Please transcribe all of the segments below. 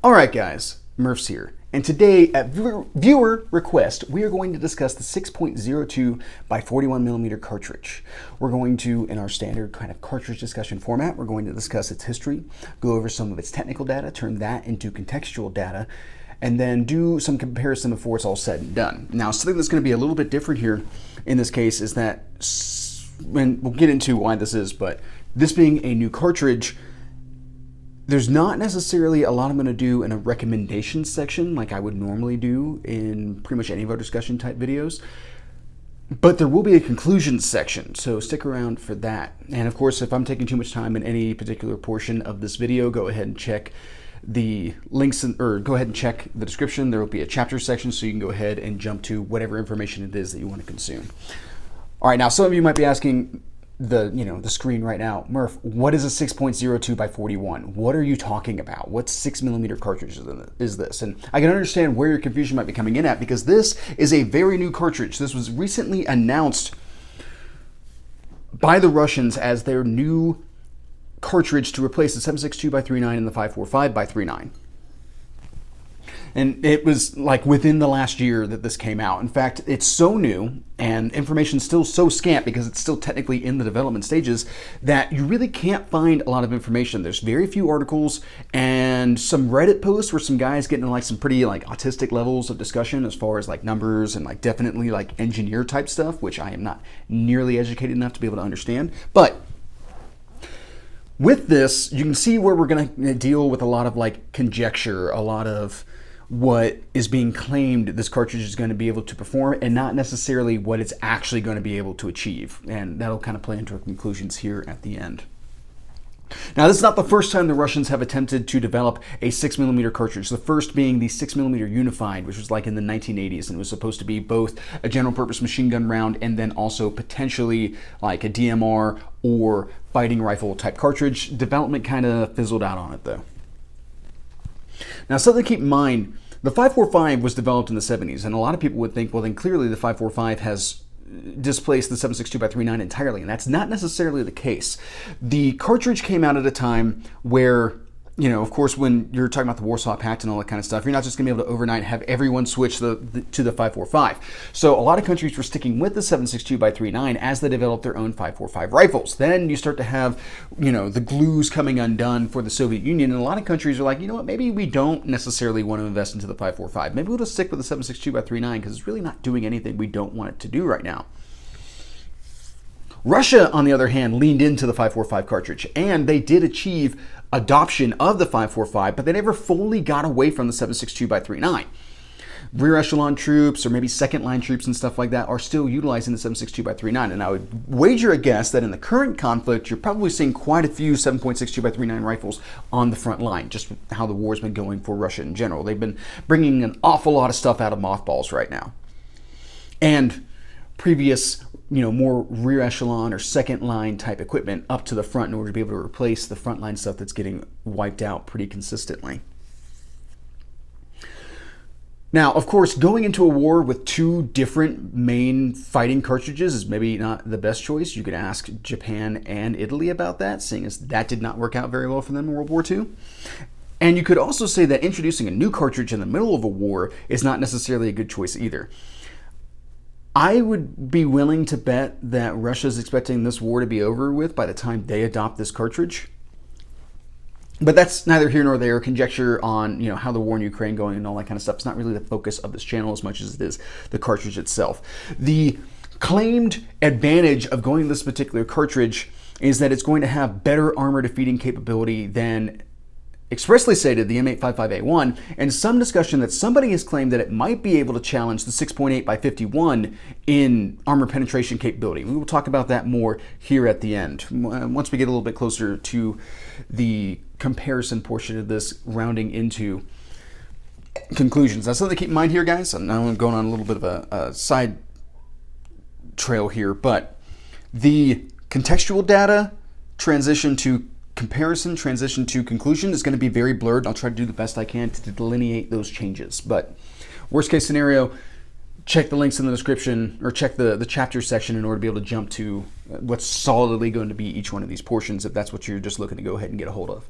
Alright guys, Murph's here, and today at viewer request we are going to discuss the 6.02 by 41mm cartridge. We're going to, in our standard kind of cartridge discussion format, we're going to discuss its history, go over some of its technical data, turn that into contextual data, and then do some comparison before it's all said and done. Now, something that's going to be a little bit different here in this case is that, and we'll get into why this is, but this being a new cartridge, there's not necessarily a lot I'm going to do in a recommendation section like I would normally do in pretty much any of our discussion type videos. But there will be a conclusion section, so stick around for that. And of course, if I'm taking too much time in any particular portion of this video, go ahead and check the links, or go ahead and check the description. There will be a chapter section, so you can go ahead and jump to whatever information it is that you want to consume. All right, now some of you might be asking, the screen right now, Murph, what is a 6.02 by 41? What are you talking about? What 6mm cartridge is this? And I can understand where your confusion might be coming in at, because this is a very new cartridge. This was recently announced by the Russians as their new cartridge to replace the 7.62 by 39 and the 5.45 by 39. And it was like within the last year that this came out. In fact, it's so new and information's still so scant because it's still technically in the development stages that you really can't find a lot of information. There's very few articles and some Reddit posts where some guys get into like some pretty like autistic levels of discussion as far as like numbers and like definitely like engineer type stuff, which I am not nearly educated enough to be able to understand. But with this, you can see where we're going to deal with a lot of like conjecture, a lot of what is being claimed this cartridge is going to be able to perform, and not necessarily what it's actually going to be able to achieve. And that'll kind of play into our conclusions here at the end. Now, this is not the first time the Russians have attempted to develop a 6mm cartridge. The first being the 6mm Unified, which was like in the 1980s, and it was supposed to be both a general purpose machine gun round and then also potentially like a DMR or fighting rifle type cartridge. Development kind of fizzled out on it though. Now, something to keep in mind, the 5.45 was developed in the 70s, and a lot of people would think, well, then clearly the 5.45 has displaced the 7.62 by 39 entirely, and that's not necessarily the case. The cartridge came out at a time where, of course, when you're talking about the Warsaw Pact and all that kind of stuff, you're not just going to be able to overnight have everyone switch to the 5.45. So a lot of countries were sticking with the 7.62 by 39 as they developed their own 5.45 rifles. Then you start to have, the glues coming undone for the Soviet Union, and a lot of countries are like, you know what, maybe we don't necessarily want to invest into the 5.45. Maybe we'll just stick with the 7.62 by 39 because it's really not doing anything we don't want it to do right now. Russia, on the other hand, leaned into the 5.45 cartridge, and they did achieve adoption of the 5.45, but they never fully got away from the 7.62 by 39. Rear echelon troops or maybe second line troops and stuff like that are still utilizing the 7.62 by 39, and I would wager a guess that in the current conflict, you're probably seeing quite a few 7.62 by 39 rifles on the front line, just how the war's been going for Russia in general. They've been bringing an awful lot of stuff out of mothballs right now. And previous more rear echelon or second line type equipment up to the front in order to be able to replace the front line stuff that's getting wiped out pretty consistently. Now, of course, going into a war with two different main fighting cartridges is maybe not the best choice. You could ask Japan and Italy about that, seeing as that did not work out very well for them in World War II. And you could also say that introducing a new cartridge in the middle of a war is not necessarily a good choice either. I would be willing to bet that Russia's expecting this war to be over with by the time they adopt this cartridge. But that's neither here nor there. Conjecture on how the war in Ukraine going and all that kind of stuff. It's not really the focus of this channel as much as it is the cartridge itself. The claimed advantage of going this particular cartridge is that it's going to have better armor defeating capability than expressly stated the M855A1, and some discussion that somebody has claimed that it might be able to challenge the 6.8 by 51 in armor penetration capability. We will talk about that more here at the end, once we get a little bit closer to the comparison portion of this, rounding into conclusions. That's something to keep in mind here, guys. I'm going on a little bit of a side trail here, but the contextual data transition to comparison, transition to conclusion is going to be very blurred. I'll try to do the best I can to delineate those changes. But worst case scenario, check the links in the description, or check the chapter section in order to be able to jump to what's solidly going to be each one of these portions, if that's what you're just looking to go ahead and get a hold of.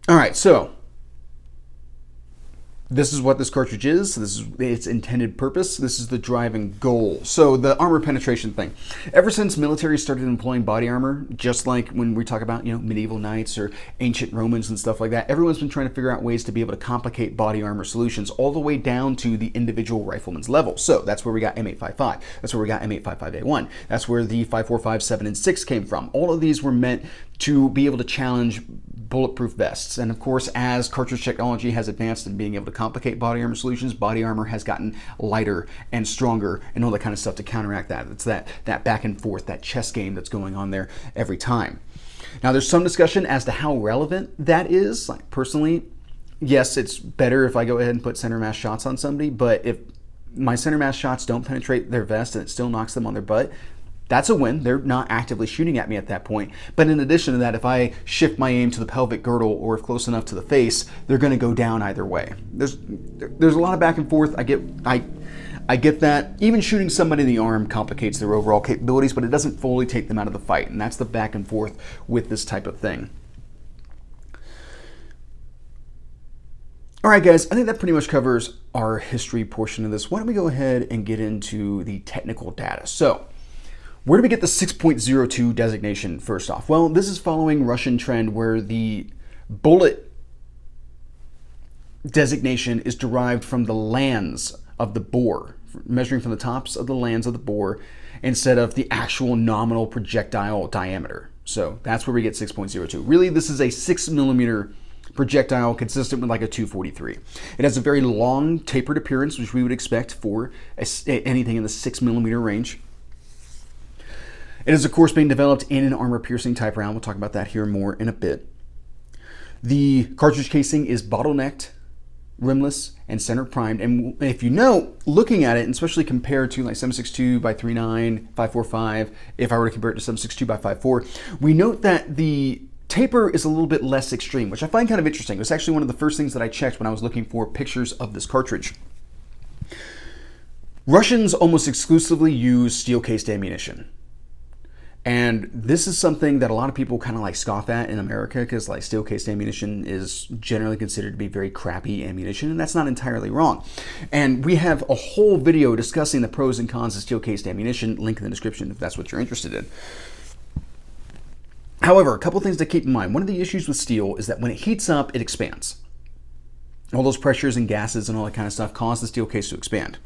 All right, so this is what this cartridge is. This is its intended purpose. This is the driving goal. So the armor penetration thing. Ever since military started employing body armor, just like when we talk about, medieval knights or ancient Romans and stuff like that, everyone's been trying to figure out ways to be able to complicate body armor solutions all the way down to the individual rifleman's level. So that's where we got M855. That's where we got M855A1. That's where the 5.45, 7, and 6 came from. All of these were meant to be able to challenge bulletproof vests. And of course, as cartridge technology has advanced in being able to complicate body armor solutions, body armor has gotten lighter and stronger and all that kind of stuff to counteract that. It's that back and forth, that chess game that's going on there every time. Now, there's some discussion as to how relevant that is. Like, personally, yes, it's better if I go ahead and put center mass shots on somebody, but if my center mass shots don't penetrate their vest and it still knocks them on their butt, that's a win. They're not actively shooting at me at that point. But in addition to that, if I shift my aim to the pelvic girdle or if close enough to the face, they're going to go down either way. There's a lot of back and forth. I get that. Even shooting somebody in the arm complicates their overall capabilities, but it doesn't fully take them out of the fight. And that's the back and forth with this type of thing. All right, guys, I think that pretty much covers our history portion of this. Why don't we go ahead and get into the technical data? So, where do we get the 6.02 designation first off? Well, this is following Russian trend where the bullet designation is derived from the lands of the bore, measuring from the tops of the lands of the bore instead of the actual nominal projectile diameter. So that's where we get 6.02. Really, this is a 6mm projectile consistent with like a 243. It has a very long tapered appearance, which we would expect for anything in the 6mm range. It is, of course, being developed in an armor-piercing type round. We'll talk about that here more in a bit. The cartridge casing is bottlenecked, rimless, and center primed. And if you know, looking at it, and especially compared to like 7.62x39, 5.45, if I were to compare it to 7.62x54, we note that the taper is a little bit less extreme, which I find kind of interesting. It was actually one of the first things that I checked when I was looking for pictures of this cartridge. Russians almost exclusively use steel-cased ammunition. And this is something that a lot of people kind of like scoff at in America because like steel-cased ammunition is generally considered to be very crappy ammunition, and that's not entirely wrong. And we have a whole video discussing the pros and cons of steel-cased ammunition, link in the description if that's what you're interested in. However, a couple things to keep in mind. One of the issues with steel is that when it heats up, it expands. All those pressures and gases and all that kind of stuff cause the steel case to expand.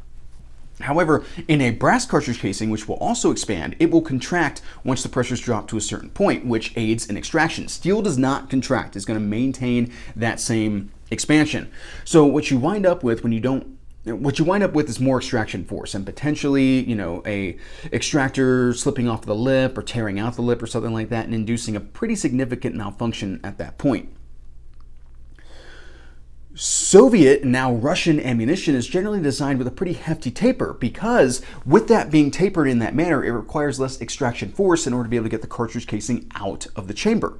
However, in a brass cartridge casing, which will also expand, it will contract once the pressures drop to a certain point, which aids in extraction. Steel does not contract. It's going to maintain that same expansion. So what you wind up with when you don't, what you wind up with is more extraction force and potentially, a extractor slipping off the lip or tearing out the lip or something like that and inducing a pretty significant malfunction at that point. Soviet, now Russian ammunition is generally designed with a pretty hefty taper because with that being tapered in that manner, it requires less extraction force in order to be able to get the cartridge casing out of the chamber.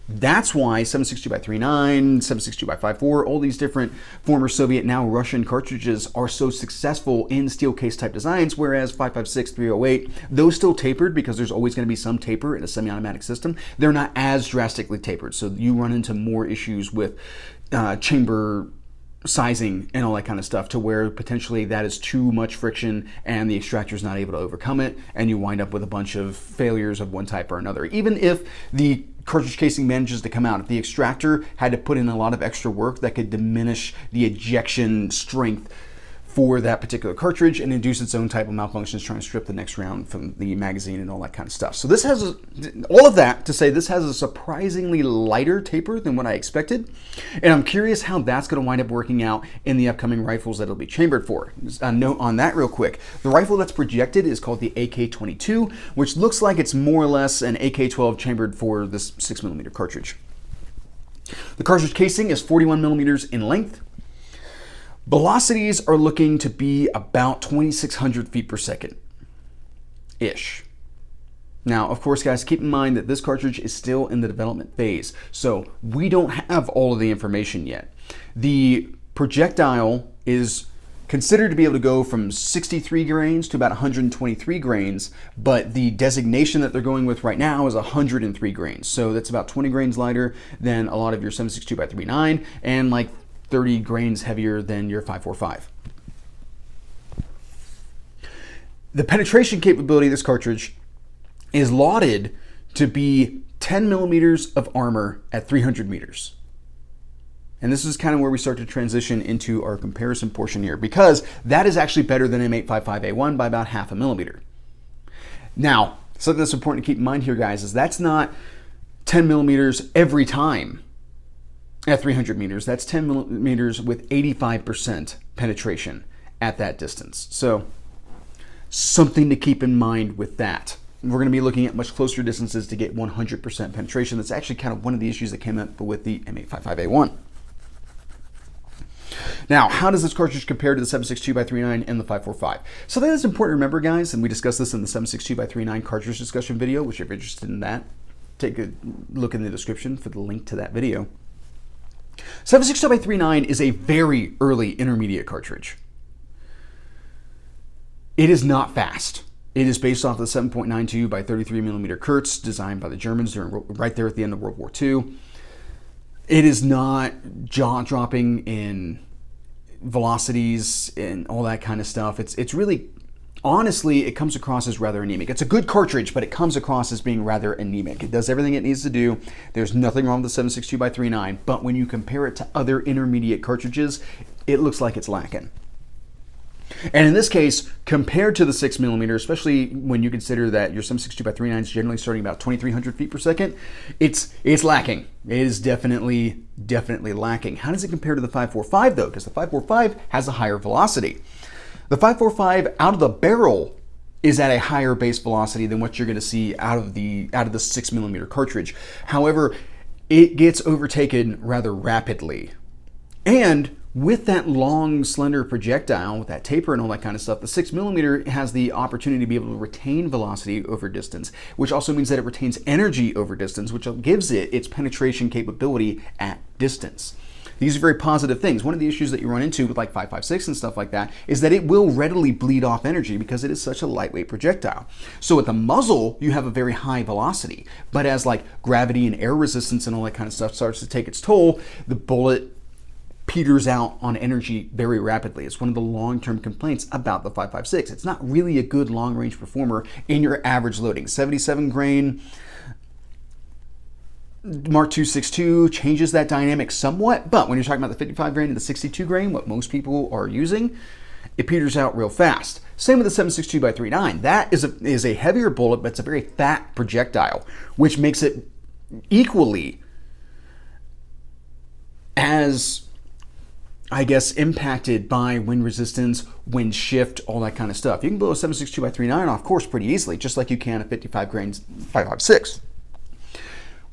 That's why 7.62x39, 7.62x54, all these different former Soviet, now Russian cartridges are so successful in steel case type designs, whereas 5.56, 308, those still tapered because there's always going to be some taper in a semi-automatic system. They're not as drastically tapered, so you run into more issues with chamber sizing and all that kind of stuff to where potentially that is too much friction and the extractor is not able to overcome it and you wind up with a bunch of failures of one type or another. Even if the cartridge casing manages to come out, if the extractor had to put in a lot of extra work, that could diminish the ejection strength for that particular cartridge and induce its own type of malfunctions trying to strip the next round from the magazine and all that kind of stuff. So this has all of that to say this has a surprisingly lighter taper than what I expected. And I'm curious how that's going to wind up working out in the upcoming rifles that it'll be chambered for. A note on that real quick. The rifle that's projected is called the AK-22, which looks like it's more or less an AK-12 chambered for this 6mm cartridge. The cartridge casing is 41mm in length. Velocities are looking to be about 2,600 feet per second-ish. Now, of course, guys, keep in mind that this cartridge is still in the development phase, so we don't have all of the information yet. The projectile is considered to be able to go from 63 grains to about 123 grains, but the designation that they're going with right now is 103 grains. So that's about 20 grains lighter than a lot of your 7.62x39 and like 30 grains heavier than your 5.45. The penetration capability of this cartridge is lauded to be 10 millimeters of armor at 300 meters. And this is kind of where we start to transition into our comparison portion here, because that is actually better than M855A1 by about 0.5 millimeter. Now, something that's important to keep in mind here, guys, is that's not 10 millimeters every time at 300 meters. That's 10 millimeters with 85% penetration at that distance. So something to keep in mind with that. We're going to be looking at much closer distances to get 100% penetration. That's actually kind of one of the issues that came up with the M855A1. Now, how does this cartridge compare to the 7.62x39 and the 5.45? Something that's important to remember, guys, and we discussed this in the 7.62x39 cartridge discussion video, which if you're interested in that, take a look in the description for the link to that video. 7.62x39 is a very early intermediate cartridge. It is not fast. It is based off the 7.92 by 33 millimeter Kurz designed by the Germans right there at the end of World War II. It is not jaw-dropping in velocities and all that kind of stuff. It's really, honestly, it comes across as rather anemic. It's a good cartridge, but it comes across as being rather anemic. It does everything it needs to do. There's nothing wrong with the 7.62x39, but when you compare it to other intermediate cartridges, it looks like it's lacking. And in this case, compared to the 6 millimeter, especially when you consider that your 7.62x39 is generally starting about 2,300 feet per second, it's lacking. It is definitely lacking. How does it compare to the 5.45 though? Because the 5.45 has a higher velocity. The 5.45 out of the barrel is at a higher base velocity than what you're going to see out of the 6 millimeter cartridge. However, it gets overtaken rather rapidly. And with that long, slender projectile, with that taper and all that kind of stuff, the 6 millimeter has the opportunity to be able to retain velocity over distance, which also means that it retains energy over distance, which gives it its penetration capability at distance. These are very positive things. One of the issues that you run into with like 5.56 and stuff like that is that it will readily bleed off energy because it is such a lightweight projectile. So at the muzzle, you have a very high velocity, but as like gravity and air resistance and all that kind of stuff starts to take its toll, the bullet peters out on energy very rapidly. It's one of the long-term complaints about the 5.56. It's not really a good long-range performer in your average loading. 77 grain Mark II 6.2 changes that dynamic somewhat, but when you're talking about the 55 grain and the 62 grain, what most people are using, it peters out real fast. Same with the 7.62x39. That is a heavier bullet, but it's a very fat projectile, which makes it equally as, I guess, impacted by wind resistance, wind shift, all that kind of stuff. You can blow a 7.62x39 off course pretty easily, just like you can a 55 grain 5.56.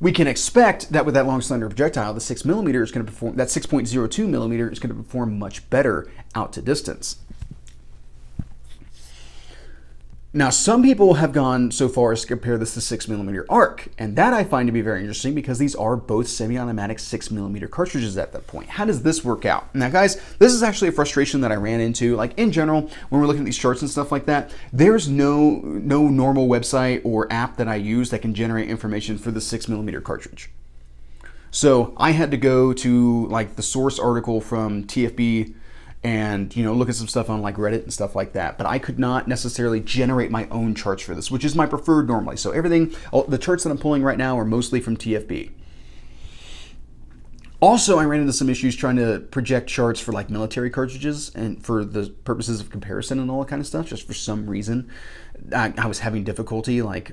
We can expect that with that long slender projectile, the 6 millimeter is going to perform, that 6.02 millimeter is going to perform much better out to distance. Now, some people have gone so far as to compare this to 6 millimeter arc, and that I find to be very interesting because these are both semi-automatic 6 millimeter cartridges at that point. How does this work out? Now, guys, this is actually a frustration that I ran into. Like in general, when we're looking at these charts and stuff like that, there's no normal website or app that I use that can generate information for the 6 millimeter cartridge. So I had to go to like the source article from TFB and look at some stuff on like Reddit and stuff like that. But I could not necessarily generate my own charts for this, which is my preferred normally. So the charts that I'm pulling right now are mostly from TFB. Also, I ran into some issues trying to project charts for like military cartridges and for the purposes of comparison and all that kind of stuff. Just for some reason, I was having difficulty like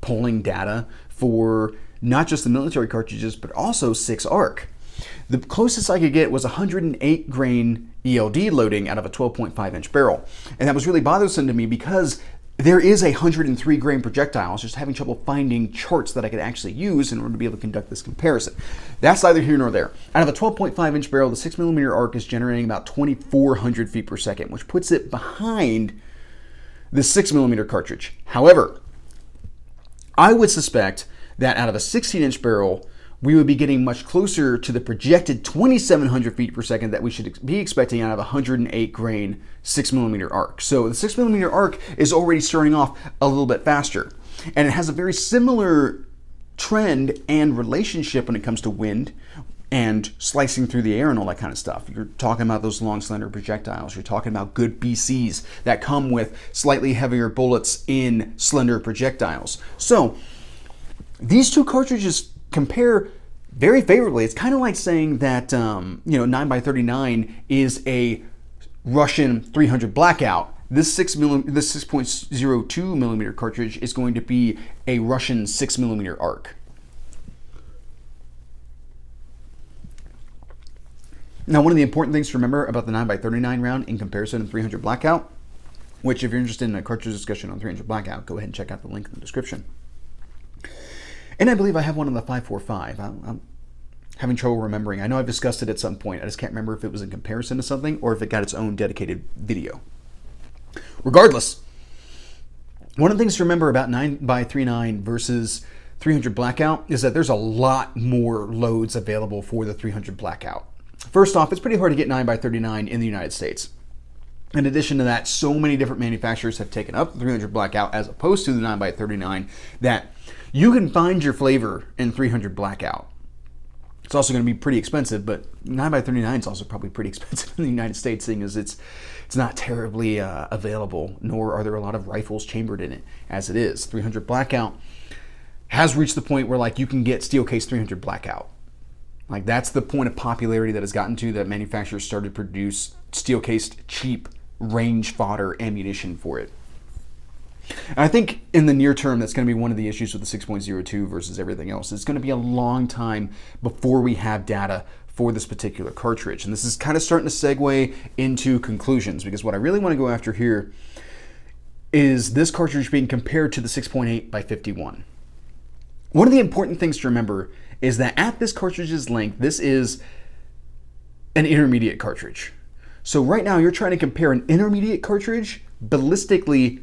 pulling data for not just the military cartridges, but also 6 arc. The closest I could get was 108 grain ELD loading out of a 12.5 inch barrel. And that was really bothersome to me because there is a 103 grain projectile. I was just having trouble finding charts that I could actually use in order to be able to conduct this comparison. That's neither here nor there. Out of a 12.5 inch barrel, the 6 millimeter arc is generating about 2,400 feet per second, which puts it behind the 6 millimeter cartridge. However, I would suspect that out of a 16 inch barrel, we would be getting much closer to the projected 2,700 feet per second that we should be expecting out of a 108 grain 6mm arc. So the 6mm arc is already starting off a little bit faster, and it has a very similar trend and relationship when it comes to wind and slicing through the air and all that kind of stuff. You're talking about those long, slender projectiles. You're talking about good BCs that come with slightly heavier bullets in slender projectiles. So these two cartridges compare very favorably. It's kind of like saying that 9x39 is a Russian 300 blackout. This 6.02 millimeter cartridge is going to be a Russian 6mm arc. Now, one of the important things to remember about the 9x39 round in comparison to 300 blackout, which if you're interested in a cartridge discussion on 300 blackout, go ahead and check out the link in the description. And I believe I have one on the 545. I'm having trouble remembering. I know I've discussed it at some point. I just can't remember if it was in comparison to something or if it got its own dedicated video. Regardless, one of the things to remember about 9x39 versus 300 blackout is that there's a lot more loads available for the 300 blackout. First off, it's pretty hard to get 9x39 in the United States. In addition to that, so many different manufacturers have taken up the 300 blackout as opposed to the 9x39 that you can find your flavor in 300 blackout. It's also going to be pretty expensive, but 9x39 is also probably pretty expensive in the United States, seeing as it's not terribly available, nor are there a lot of rifles chambered in it as it is. 300 blackout has reached the point where like you can get steel case 300 blackout. Like that's the point of popularity that has gotten to, that manufacturers started to produce steel cased cheap range fodder ammunition for it. And I think in the near term, that's going to be one of the issues with the 6.02 versus everything else. It's going to be a long time before we have data for this particular cartridge. And this is kind of starting to segue into conclusions, because what I really want to go after here is this cartridge being compared to the 6.8x51. One of the important things to remember is that at this cartridge's length, this is an intermediate cartridge. So right now you're trying to compare an intermediate cartridge ballistically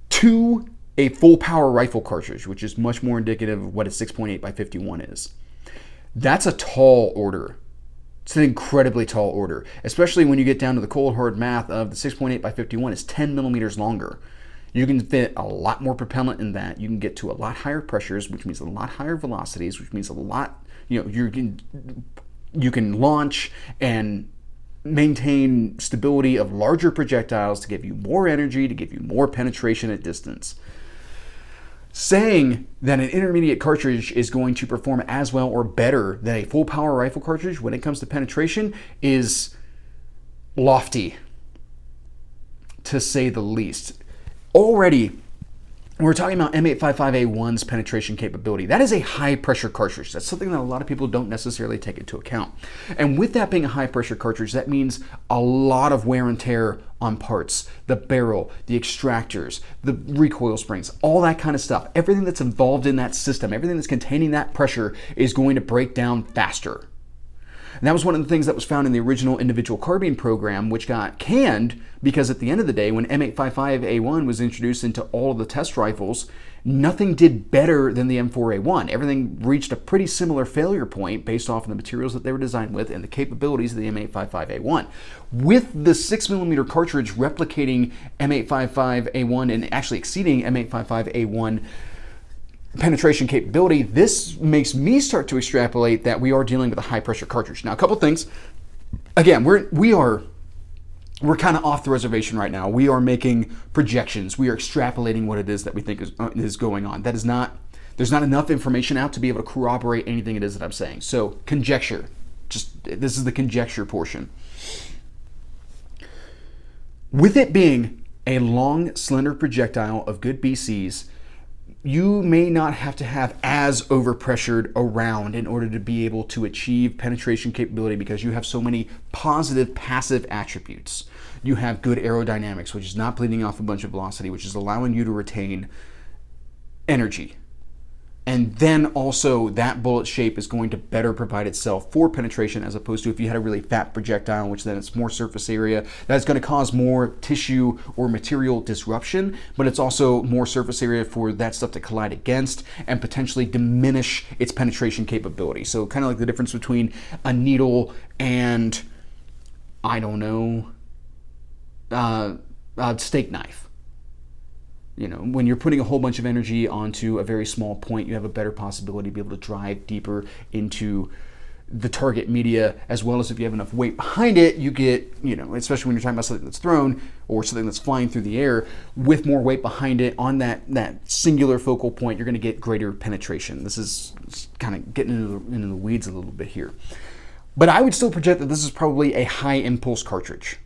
to a full power rifle cartridge, which is much more indicative of what a 6.8x51 is. That's a tall order. It's an incredibly tall order, especially when you get down to the cold hard math of the 6.8x51 is 10 millimeters longer. You can fit a lot more propellant in that. You can get to a lot higher pressures, which means a lot higher velocities, which means a lot, you can launch and maintain stability of larger projectiles to give you more energy, to give you more penetration at distance. Saying that an intermediate cartridge is going to perform as well or better than a full power rifle cartridge when it comes to penetration is lofty, to say the least. Already, we're talking about M855A1's penetration capability. That is a high pressure cartridge. That's something that a lot of people don't necessarily take into account. And with that being a high pressure cartridge, that means a lot of wear and tear on parts, the barrel, the extractors, the recoil springs, all that kind of stuff. Everything that's involved in that system, everything that's containing that pressure is going to break down faster. And that was one of the things that was found in the original individual carbine program, which got canned because at the end of the day, when M855A1 was introduced into all of the test rifles, nothing did better than the M4A1. Everything reached a pretty similar failure point based off of the materials that they were designed with and the capabilities of the M855A1. With the 6mm cartridge replicating M855A1 and actually exceeding M855A1 penetration capability, this makes me start to extrapolate that we are dealing with a high pressure cartridge. Now, a couple things. Again, we're kind of off the reservation right now. We are making projections. We are extrapolating what it is that we think is going on. There's not enough information out to be able to corroborate anything it is that I'm saying. So conjecture. This is the conjecture portion. With it being a long, slender projectile of good BCs, you may not have to have as overpressured a round in order to be able to achieve penetration capability, because you have so many positive passive attributes. You have good aerodynamics, which is not bleeding off a bunch of velocity, which is allowing you to retain energy. And then also that bullet shape is going to better provide itself for penetration, as opposed to if you had a really fat projectile, which then it's more surface area. That's going to cause more tissue or material disruption, but it's also more surface area for that stuff to collide against and potentially diminish its penetration capability. So kind of like the difference between a needle and, I don't know, a steak knife. You know, when you're putting a whole bunch of energy onto a very small point, you have a better possibility to be able to drive deeper into the target media, as well as if you have enough weight behind it, you get, you know, especially when you're talking about something that's thrown or something that's flying through the air, with more weight behind it on that singular focal point, you're going to get greater penetration. This is kind of getting into the weeds a little bit here. But I would still project that this is probably a high impulse cartridge.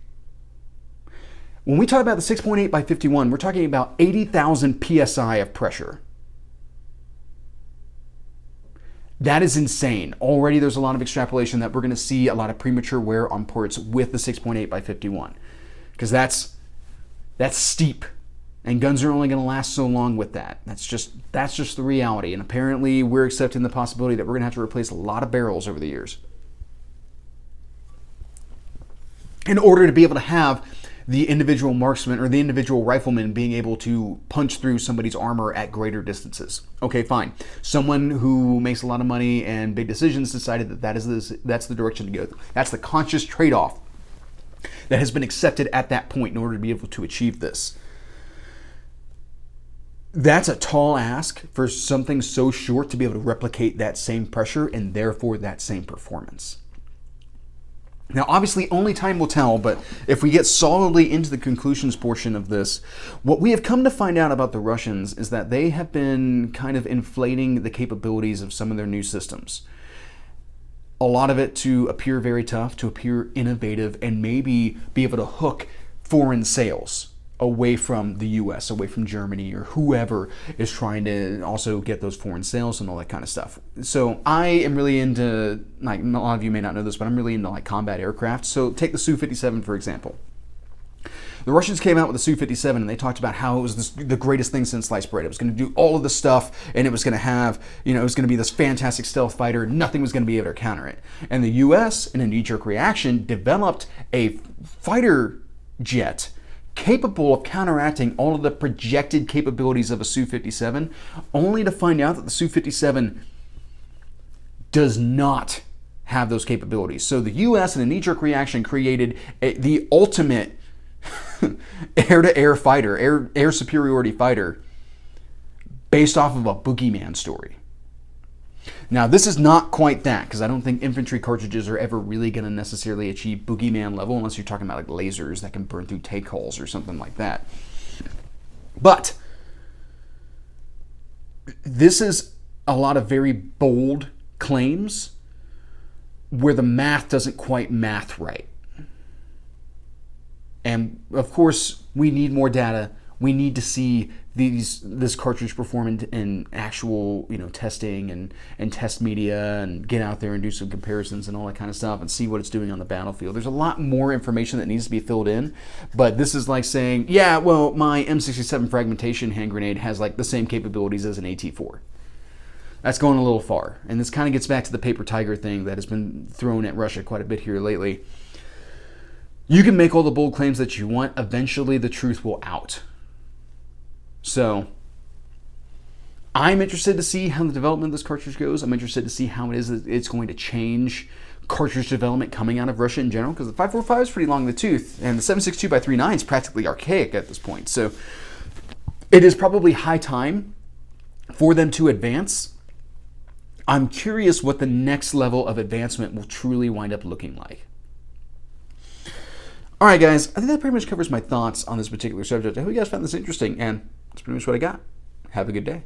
When we talk about the 6.8 by 51, we're talking about 80,000 psi of pressure. That is insane. Already there's a lot of extrapolation that we're going to see a lot of premature wear on ports with the 6.8 by 51, because that's steep, and guns are only going to last so long with that. That's just the reality. And apparently we're accepting the possibility that we're going to have to replace a lot of barrels over the years in order to be able to have the individual marksman or the individual rifleman being able to punch through somebody's armor at greater distances. Okay, fine. Someone who makes a lot of money and big decisions decided that that's the direction to go. That's the conscious trade-off that has been accepted at that point in order to be able to achieve this. That's a tall ask for something so short to be able to replicate that same pressure and therefore that same performance. Now, obviously, only time will tell, but if we get solidly into the conclusions portion of this, what we have come to find out about the Russians is that they have been kind of inflating the capabilities of some of their new systems. A lot of it to appear very tough, to appear innovative, and maybe be able to hook foreign sales away from the US, away from Germany, or whoever is trying to also get those foreign sales and all that kind of stuff. So I am really into, like, a lot of you may not know this, but I'm really into like combat aircraft. So take the Su-57 for example. The Russians came out with the Su-57 and they talked about how it was the greatest thing since sliced bread. It was going to do all of the stuff, and it was going to have, you know, it was going to be this fantastic stealth fighter. Nothing was going to be able to counter it. And the US, in a knee-jerk reaction, developed a fighter jet capable of counteracting all of the projected capabilities of a Su-57, only to find out that the Su-57 does not have those capabilities. So the US, in a knee-jerk reaction, created the ultimate air-to-air fighter, air superiority fighter, based off of a boogeyman story. Now, this is not quite that, because I don't think infantry cartridges are ever really going to necessarily achieve boogeyman level unless you're talking about like lasers that can burn through take holes or something like that. But this is a lot of very bold claims where the math doesn't quite math right. And of course, we need more data. We need to see this cartridge perform in actual, you know, testing and test media, and get out there and do some comparisons and all that kind of stuff and see what it's doing on the battlefield. There's a lot more information that needs to be filled in, but this is like saying, yeah, well, my M67 fragmentation hand grenade has like the same capabilities as an AT4. That's going a little far, and this kind of gets back to the paper tiger thing that has been thrown at Russia quite a bit here lately. You can make all the bold claims that you want. Eventually, the truth will out. So I'm interested to see how the development of this cartridge goes. I'm interested to see how it is that it's going to change cartridge development coming out of Russia in general, because the 5.45 is pretty long in the tooth, and the 7.62 by 39 is practically archaic at this point. So it is probably high time for them to advance. I'm curious what the next level of advancement will truly wind up looking like. All right, guys, I think that pretty much covers my thoughts on this particular subject. I hope you guys found this interesting, and that's pretty much what I got. Have a good day.